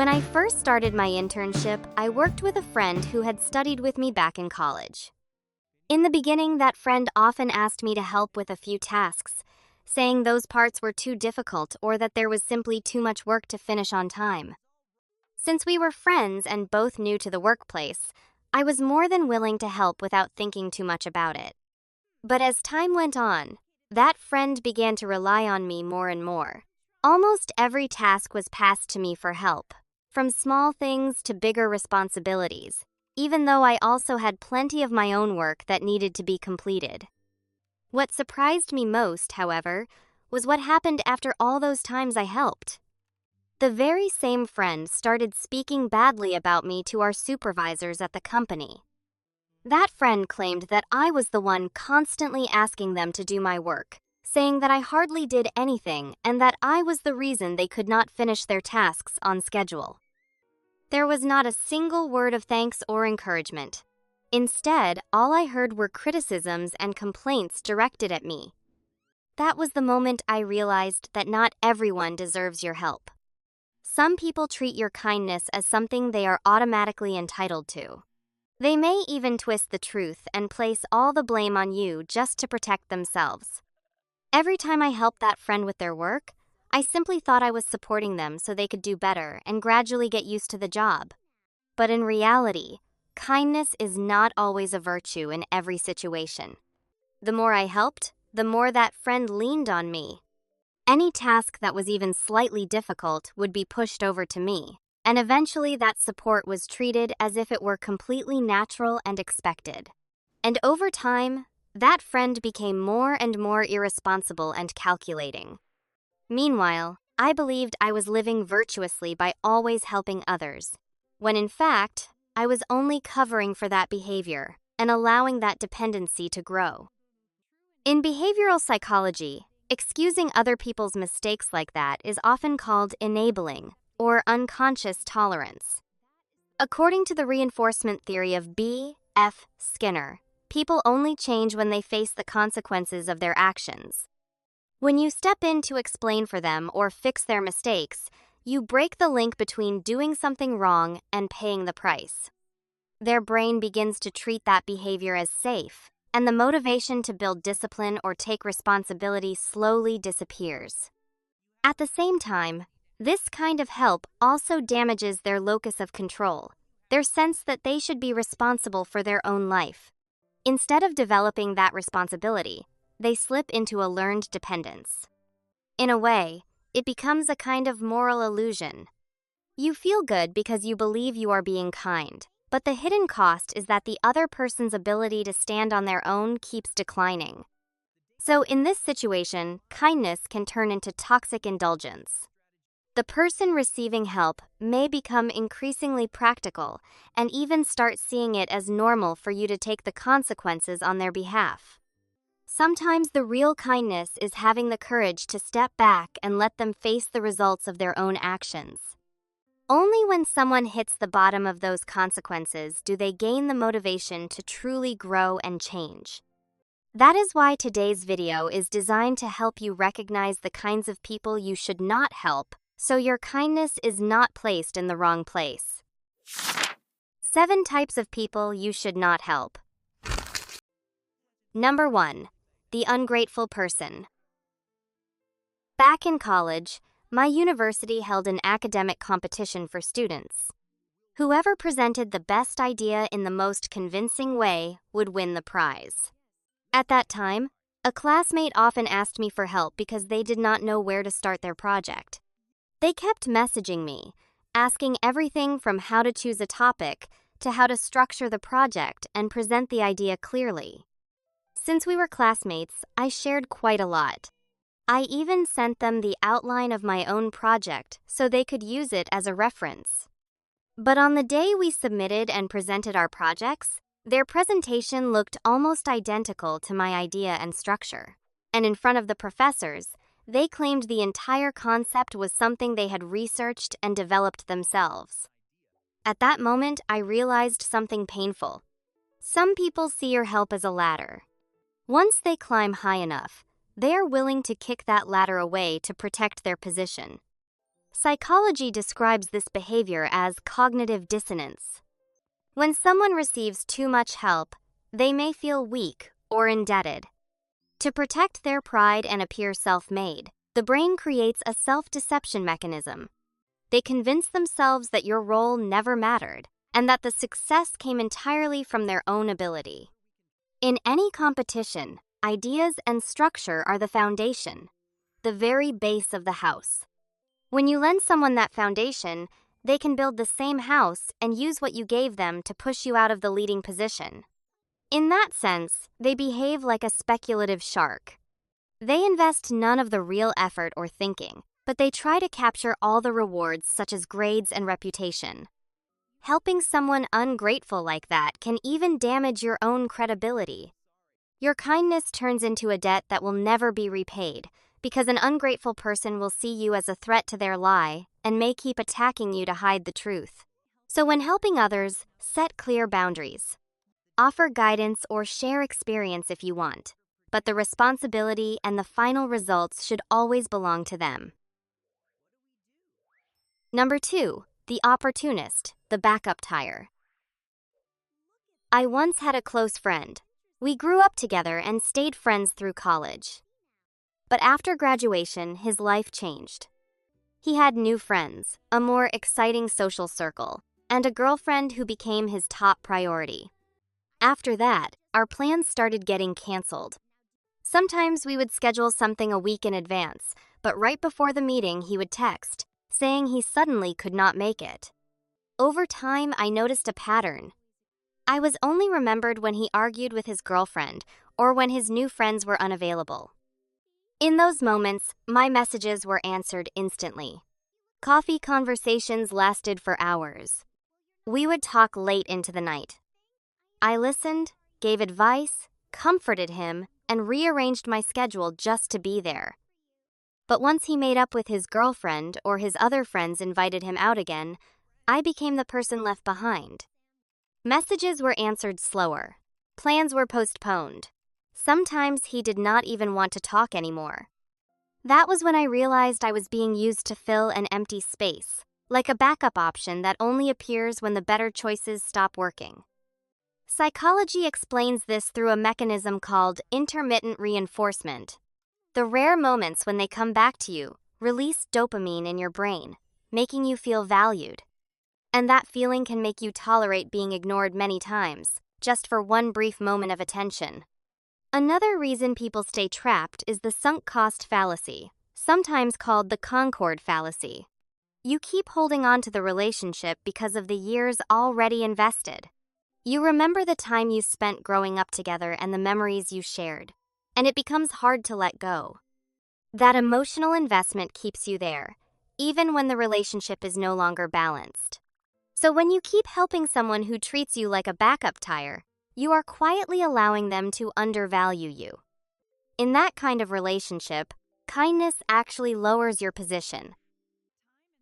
When I first started my internship, I worked with a friend who had studied with me back in college. In the beginning, that friend often asked me to help with a few tasks, saying those parts were too difficult or that there was simply too much work to finish on time. Since we were friends and both new to the workplace, I was more than willing to help without thinking too much about it. But as time went on, that friend began to rely on me more and more. Almost every task was passed to me for help, from small things to bigger responsibilities, even though I also had plenty of my own work that needed to be completed. What surprised me most, however, was what happened after all those times I helped. The very same friend started speaking badly about me to our supervisors at the company. That friend claimed that I was the one constantly asking them to do my work, saying that I hardly did anything and that I was the reason they could not finish their tasks on schedule. There was not a single word of thanks or encouragement. Instead, all I heard were criticisms and complaints directed at me. That was the moment I realized that not everyone deserves your help. Some people treat your kindness as something they are automatically entitled to. They may even twist the truth and place all the blame on you just to protect themselves. Every time I helped that friend with their work, I simply thought I was supporting them so they could do better and gradually get used to the job. But in reality, kindness is not always a virtue in every situation. The more I helped, the more that friend leaned on me. Any task that was even slightly difficult would be pushed over to me, and eventually that support was treated as if it were completely natural and expected. And over time, that friend became more and more irresponsible and calculating. Meanwhile, I believed I was living virtuously by always helping others, when in fact, I was only covering for that behavior and allowing that dependency to grow. In behavioral psychology, excusing other people's mistakes like that is often called enabling or unconscious tolerance. According to the reinforcement theory of B. F. Skinner, people only change when they face the consequences of their actions. When you step in to explain for them or fix their mistakes, you break the link between doing something wrong and paying the price. Their brain begins to treat that behavior as safe, and the motivation to build discipline or take responsibility slowly disappears. At the same time, this kind of help also damages their locus of control, their sense that they should be responsible for their own life. Instead of developing that responsibility, they slip into a learned dependence. In a way, it becomes a kind of moral illusion. You feel good because you believe you are being kind, but the hidden cost is that the other person's ability to stand on their own keeps declining. So in this situation, kindness can turn into toxic indulgence. The person receiving help may become increasingly practical and even start seeing it as normal for you to take the consequences on their behalf. Sometimes the real kindness is having the courage to step back and let them face the results of their own actions. Only when someone hits the bottom of those consequences do they gain the motivation to truly grow and change. That is why today's video is designed to help you recognize the kinds of people you should not help, so your kindness is not placed in the wrong place. 7 types of people you should not help. Number 1. The ungrateful person. Back in college, my university held an academic competition for students. Whoever presented the best idea in the most convincing way would win the prize. At that time, a classmate often asked me for help because they did not know where to start their project. They kept messaging me, asking everything from how to choose a topic to how to structure the project and present the idea clearly. Since we were classmates, I shared quite a lot. I even sent them the outline of my own project so they could use it as a reference. But on the day we submitted and presented our projects, their presentation looked almost identical to my idea and structure. And in front of the professors, they claimed the entire concept was something they had researched and developed themselves. At that moment, I realized something painful. Some people see your help as a ladder. Once they climb high enough, they are willing to kick that ladder away to protect their position. Psychology describes this behavior as cognitive dissonance. When someone receives too much help, they may feel weak or indebted. To protect their pride and appear self-made, the brain creates a self-deception mechanism. They convince themselves that your role never mattered and that the success came entirely from their own ability. In any competition, ideas and structure are the foundation, the very base of the house. When you lend someone that foundation, they can build the same house and use what you gave them to push you out of the leading position. In that sense, they behave like a speculative shark. They invest none of the real effort or thinking, but they try to capture all the rewards such as grades and reputation. Helping someone ungrateful like that can even damage your own credibility. Your kindness turns into a debt that will never be repaid, because an ungrateful person will see you as a threat to their lie and may keep attacking you to hide the truth. So when helping others, set clear boundaries. Offer guidance or share experience if you want, but the responsibility and the final results should always belong to them. Number 2, the opportunist, the backup tire. I once had a close friend. We grew up together and stayed friends through college. But after graduation, his life changed. He had new friends, a more exciting social circle, and a girlfriend who became his top priority. After that, our plans started getting canceled. Sometimes we would schedule something a week in advance, but right before the meeting he would text, saying he suddenly could not make it. Over time, I noticed a pattern. I was only remembered when he argued with his girlfriend or when his new friends were unavailable. In those moments, my messages were answered instantly. Coffee conversations lasted for hours. We would talk late into the night. I listened, gave advice, comforted him, and rearranged my schedule just to be there. But once he made up with his girlfriend or his other friends invited him out again, I became the person left behind. Messages were answered slower. Plans were postponed. Sometimes he did not even want to talk anymore. That was when I realized I was being used to fill an empty space, like a backup option that only appears when the better choices stop working. Psychology explains this through a mechanism called intermittent reinforcement. The rare moments when they come back to you release dopamine in your brain, making you feel valued. And that feeling can make you tolerate being ignored many times, just for one brief moment of attention. Another reason people stay trapped is the sunk cost fallacy, sometimes called the Concord fallacy. You keep holding on to the relationship because of the years already invested. You remember the time you spent growing up together and the memories you shared, and it becomes hard to let go. That emotional investment keeps you there, even when the relationship is no longer balanced. So when you keep helping someone who treats you like a backup tire, you are quietly allowing them to undervalue you. In that kind of relationship, kindness actually lowers your position.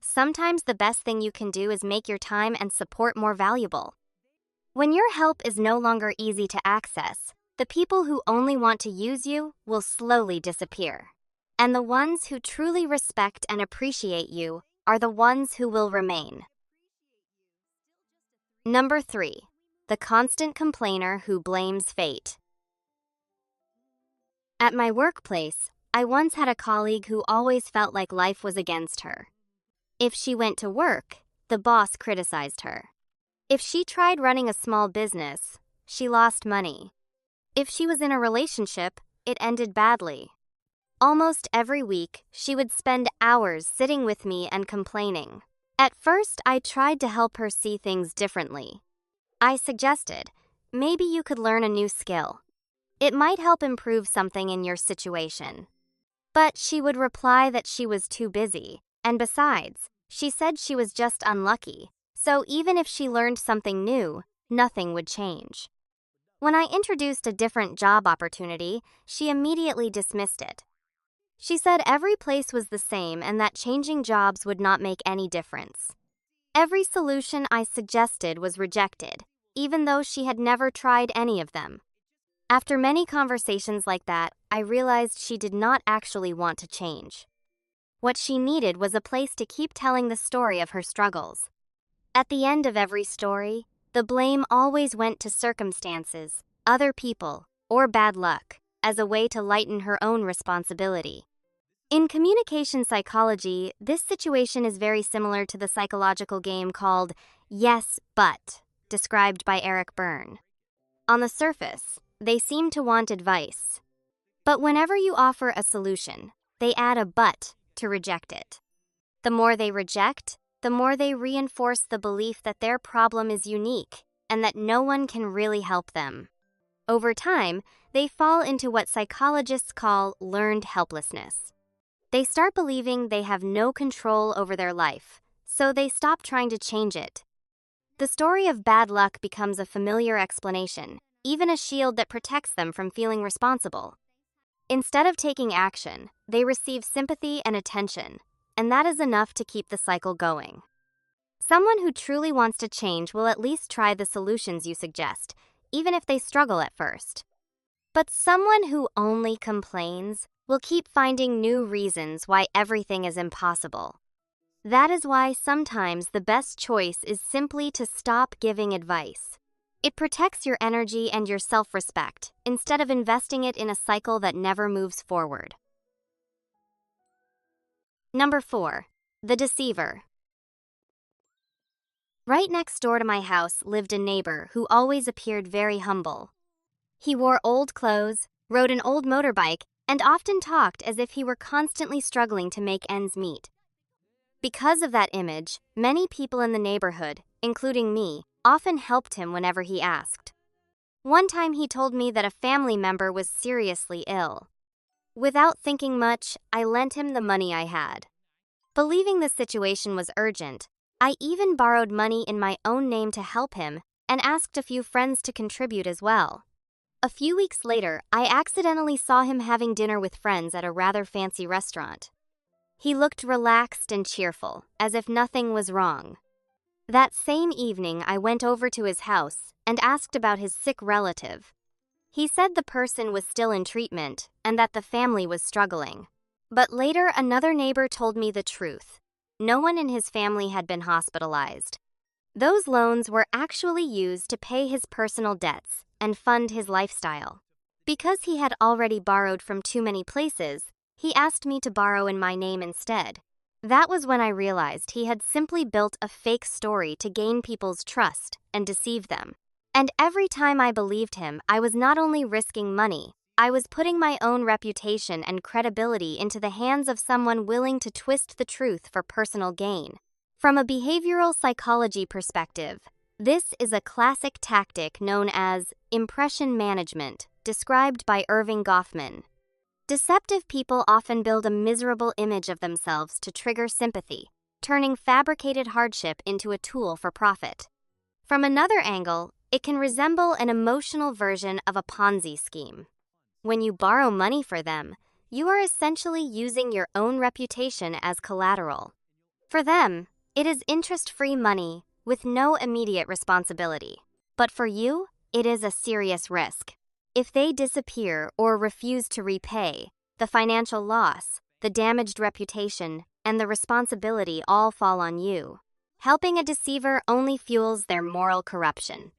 Sometimes the best thing you can do is make your time and support more valuable. When your help is no longer easy to access, the people who only want to use you will slowly disappear. And the ones who truly respect and appreciate you are the ones who will remain. Number 3, the constant complainer who blames fate. At my workplace, I once had a colleague who always felt like life was against her. If she went to work, the boss criticized her. If she tried running a small business, she lost money. If she was in a relationship, it ended badly. Almost every week, she would spend hours sitting with me and complaining. At first, I tried to help her see things differently. I suggested, maybe you could learn a new skill. It might help improve something in your situation. But she would reply that she was too busy, and besides, she said she was just unlucky, so even if she learned something new, nothing would change. When I introduced a different job opportunity, she immediately dismissed it. She said every place was the same and that changing jobs would not make any difference. Every solution I suggested was rejected, even though she had never tried any of them. After many conversations like that, I realized she did not actually want to change. What she needed was a place to keep telling the story of her struggles. At the end of every story, the blame always went to circumstances, other people, or bad luck, as a way to lighten her own responsibility. In communication psychology, this situation is very similar to the psychological game called Yes, But, described by Eric Berne. On the surface, they seem to want advice. But whenever you offer a solution, they add a but to reject it. The more they reject, the more they reinforce the belief that their problem is unique and that no one can really help them. Over time, they fall into what psychologists call learned helplessness. They start believing they have no control over their life, so they stop trying to change it. The story of bad luck becomes a familiar explanation, even a shield that protects them from feeling responsible. Instead of taking action, they receive sympathy and attention, and that is enough to keep the cycle going. Someone who truly wants to change will at least try the solutions you suggest, even if they struggle at first. But someone who only complains will keep finding new reasons why everything is impossible. That is why sometimes the best choice is simply to stop giving advice. It protects your energy and your self-respect instead of investing it in a cycle that never moves forward. Number 4. The deceiver. Right next door to my house lived a neighbor who always appeared very humble. He wore old clothes, rode an old motorbike, and often talked as if he were constantly struggling to make ends meet. Because of that image, many people in the neighborhood, including me, often helped him whenever he asked. One time he told me that a family member was seriously ill. Without thinking much, I lent him the money I had. Believing the situation was urgent, I even borrowed money in my own name to help him and asked a few friends to contribute as well. A few weeks later, I accidentally saw him having dinner with friends at a rather fancy restaurant. He looked relaxed and cheerful, as if nothing was wrong. That same evening, I went over to his house and asked about his sick relative. He said the person was still in treatment and that the family was struggling. But later, another neighbor told me the truth. No one in his family had been hospitalized. Those loans were actually used to pay his personal debts and fund his lifestyle. Because he had already borrowed from too many places, he asked me to borrow in my name instead. That was when I realized he had simply built a fake story to gain people's trust and deceive them. And every time I believed him, I was not only risking money, I was putting my own reputation and credibility into the hands of someone willing to twist the truth for personal gain. From a behavioral psychology perspective, this is a classic tactic known as impression management, described by Irving Goffman. Deceptive people often build a miserable image of themselves to trigger sympathy, turning fabricated hardship into a tool for profit. From another angle, it can resemble an emotional version of a Ponzi scheme. When you borrow money for them, you are essentially using your own reputation as collateral. For them, it is interest-free money with no immediate responsibility. But for you, it is a serious risk. If they disappear or refuse to repay, the financial loss, the damaged reputation, and the responsibility all fall on you. Helping a deceiver only fuels their moral corruption.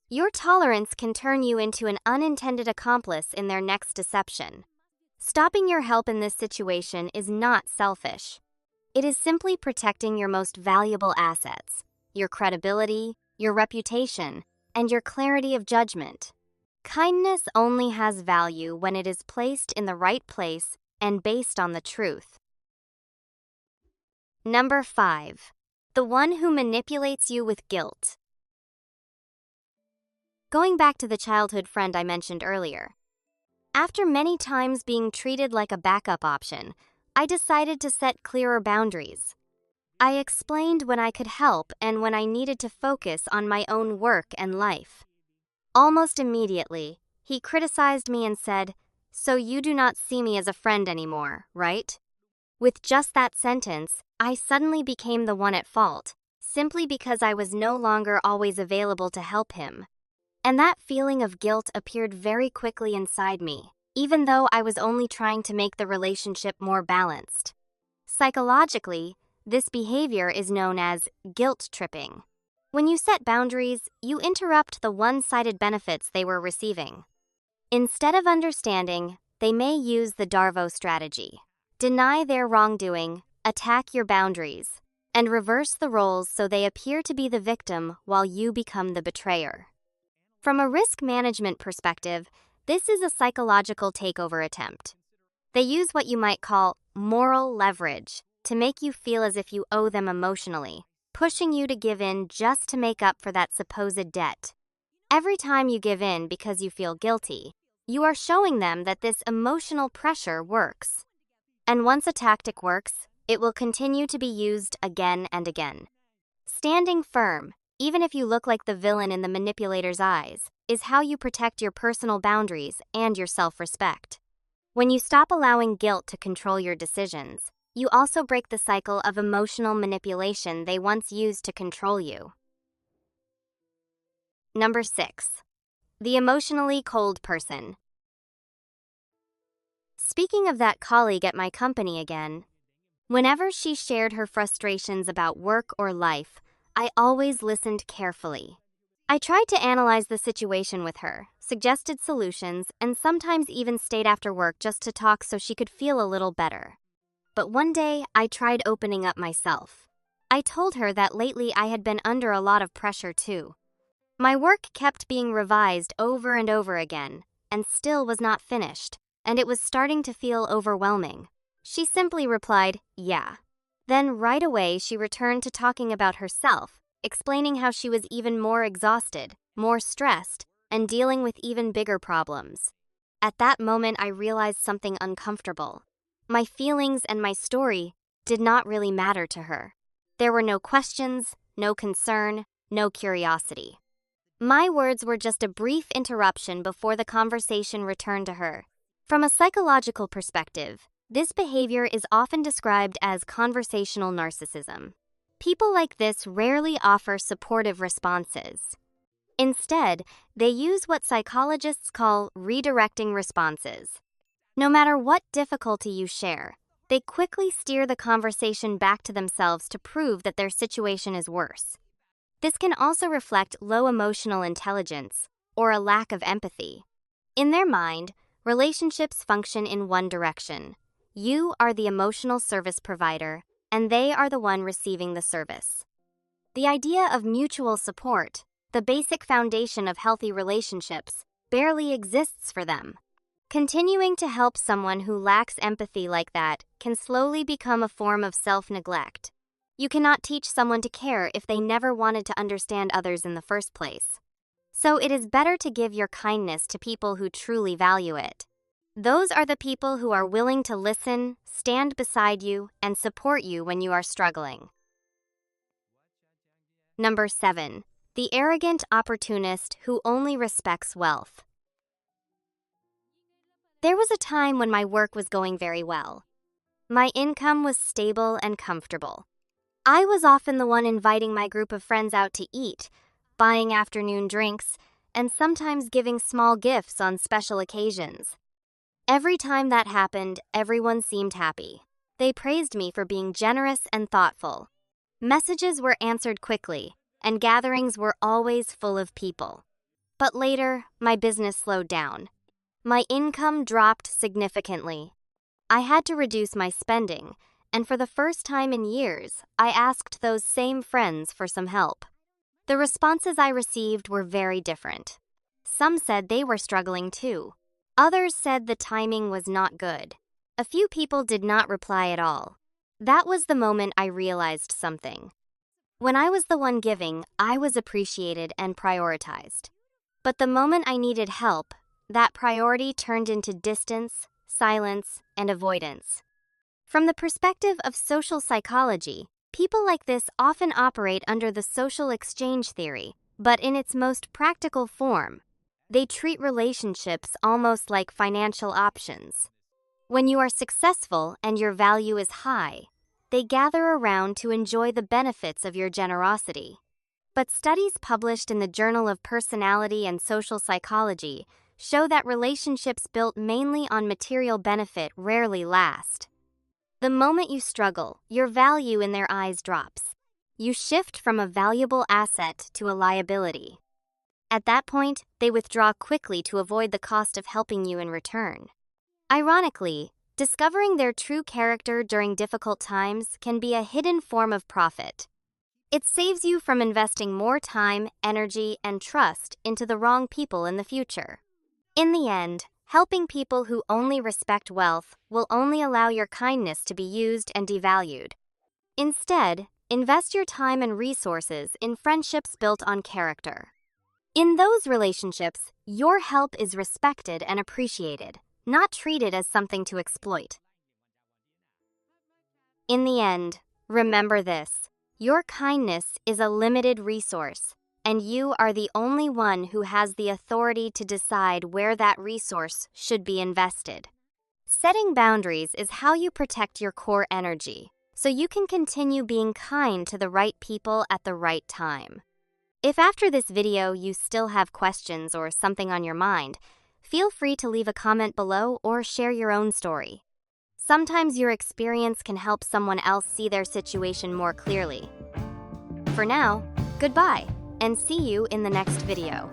Your tolerance can turn you into an unintended accomplice in their next deception. Stopping your help in this situation is not selfish. It is simply protecting your most valuable assets, your credibility, your reputation, and your clarity of judgment. Kindness only has value when it is placed in the right place and based on the truth. Number 5. The one who manipulates you with guilt. Going back to the childhood friend I mentioned earlier. After many times being treated like a backup option, I decided to set clearer boundaries. I explained when I could help and when I needed to focus on my own work and life. Almost immediately, he criticized me and said, "So you do not see me as a friend anymore, right?" With just that sentence, I suddenly became the one at fault, simply because I was no longer always available to help him. And that feeling of guilt appeared very quickly inside me, even though I was only trying to make the relationship more balanced. Psychologically, this behavior is known as guilt tripping. When you set boundaries, you interrupt the one-sided benefits they were receiving. Instead of understanding, they may use the Darvo strategy. Deny their wrongdoing, attack your boundaries, and reverse the roles so they appear to be the victim while you become the betrayer. From a risk management perspective, this is a psychological takeover attempt. They use what you might call moral leverage to make you feel as if you owe them emotionally, pushing you to give in just to make up for that supposed debt. Every time you give in because you feel guilty, you are showing them that this emotional pressure works. And once a tactic works, it will continue to be used again and again. Standing firm, even if you look like the villain in the manipulator's eyes, is how you protect your personal boundaries and your self-respect. When you stop allowing guilt to control your decisions, you also break the cycle of emotional manipulation they once used to control you. Number 6. The emotionally cold person. Speaking of that colleague at my company again, whenever she shared her frustrations about work or life, I always listened carefully. I tried to analyze the situation with her, suggested solutions, and sometimes even stayed after work just to talk so she could feel a little better. But one day, I tried opening up myself. I told her that lately I had been under a lot of pressure too. My work kept being revised over and over again, and still was not finished, and it was starting to feel overwhelming. She simply replied, "Yeah." Then right away she returned to talking about herself, explaining how she was even more exhausted, more stressed, and dealing with even bigger problems. At that moment I realized something uncomfortable. My feelings and my story did not really matter to her. There were no questions, no concern, no curiosity. My words were just a brief interruption before the conversation returned to her. From a psychological perspective, this behavior is often described as conversational narcissism. People like this rarely offer supportive responses. Instead, they use what psychologists call redirecting responses. No matter what difficulty you share, they quickly steer the conversation back to themselves to prove that their situation is worse. This can also reflect low emotional intelligence or a lack of empathy. In their mind, relationships function in one direction. You are the emotional service provider, and they are the one receiving the service. The idea of mutual support, the basic foundation of healthy relationships, barely exists for them. Continuing to help someone who lacks empathy like that can slowly become a form of self-neglect. You cannot teach someone to care if they never wanted to understand others in the first place. So it is better to give your kindness to people who truly value it. Those are the people who are willing to listen, stand beside you, and support you when you are struggling. Number 7. The arrogant opportunist who only respects wealth. There was a time when my work was going very well. My income was stable and comfortable. I was often the one inviting my group of friends out to eat, buying afternoon drinks, and sometimes giving small gifts on special occasions. Every time that happened, everyone seemed happy. They praised me for being generous and thoughtful. Messages were answered quickly, and gatherings were always full of people. But later, my business slowed down. My income dropped significantly. I had to reduce my spending, and for the first time in years, I asked those same friends for some help. The responses I received were very different. Some said they were struggling too. Others said the timing was not good. A few people did not reply at all. That was the moment I realized something. When I was the one giving, I was appreciated and prioritized. But the moment I needed help, that priority turned into distance, silence, and avoidance. From the perspective of social psychology, people like this often operate under the social exchange theory, but in its most practical form. They treat relationships almost like financial options. When you are successful and your value is high, they gather around to enjoy the benefits of your generosity. But studies published in the Journal of Personality and Social Psychology show that relationships built mainly on material benefit rarely last. The moment you struggle, your value in their eyes drops. You shift from a valuable asset to a liability. At that point, they withdraw quickly to avoid the cost of helping you in return. Ironically, discovering their true character during difficult times can be a hidden form of profit. It saves you from investing more time, energy, and trust into the wrong people in the future. In the end, helping people who only respect wealth will only allow your kindness to be used and devalued. Instead, invest your time and resources in friendships built on character. In those relationships, your help is respected and appreciated, not treated as something to exploit. In the end, remember this: your kindness is a limited resource, and you are the only one who has the authority to decide where that resource should be invested. Setting boundaries is how you protect your core energy, so you can continue being kind to the right people at the right time. If after this video you still have questions or something on your mind, feel free to leave a comment below or share your own story. Sometimes your experience can help someone else see their situation more clearly. For now, goodbye, and see you in the next video.